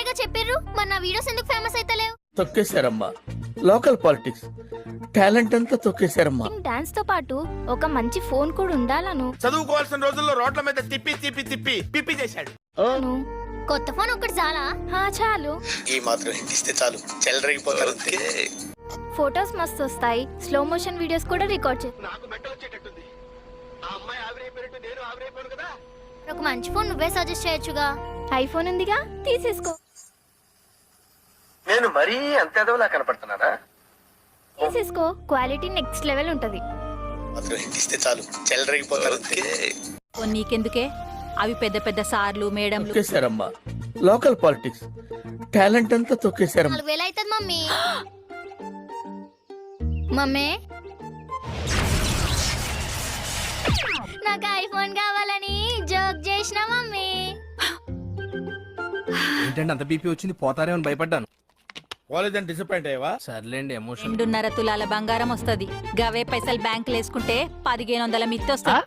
మీరేగా చెప్పిర్రు, మరి నా వీడియోస్ ఎందుకు ఫేమస్ అయితలేవు? తొక్కేశారమ్మా. లోకల్ పాలిటిక్స్ టాలెంట్ అంతా తొక్కేశారమ్మా. డాన్స్ తో పాటు ఒక మంచి ఫోన్ కూడా ఉండాలను. చదువుకోవాల్సిన రోజుల్లో రోడ్ల మీద తిప్పి తిప్పి తిప్పి పిప్పి చేశాడు. కొత్త ఫోన్ ఒకటి చాలా? చాలు. ఈ మాత్రం హింటిస్తే చాలు, చెలరేగిపోతారు. ఫొటోస్ మస్తు వస్తాయి, స్లో మోషన్ వీడియోస్ కూడా రికార్డ్ చే. నాకు మెంటల్ వచ్చేటట్టుంది. ఆ అమ్మాయి ఆవిరైపోయినట్టు నేను ఆవిరైపోయాను కదా. ఒక మంచి ఫోన్ నువ్వే సజెస్ట్ చేయొచ్చుగా. ఐఫోన్ ఉందిగా, తీసేసుకో. నేను మరీ అంత ఎదవలా కనపడుతున్నానా? తీసేసుకో, క్వాలిటీ నెక్స్ట్ లెవెల్ ఉంటది. మాత్రం హింటిస్తే చాలు, చెలరేగిపోతారు. నీకెందుకే అవి పెద్ద పెద్ద సార్లు మేడంలు. తొక్కేశారమ్మా. లోకల్ పాలిటిక్స్ టాలెంట్ అంతా తొక్కేశారమ్మా. 4000 అవుతుంది మమ్మీ. మమ్మీ నాకు ఐఫోన్ కావాలని జోక్ చేసిన మమ్మీ. ఏంటంటే అంత బీపీ వచ్చింది, పోతారేమని భయపడ్డాను. కాలేజ్ డిసప్పాయింట్ అయ్యావా? సర్లేండి, ఎమోషన్. 2.5 తులాల బంగారం వస్తది. గవే పైసలు బ్యాంకులు వేసుకుంటే 1500 మిత్తి వస్తుంది.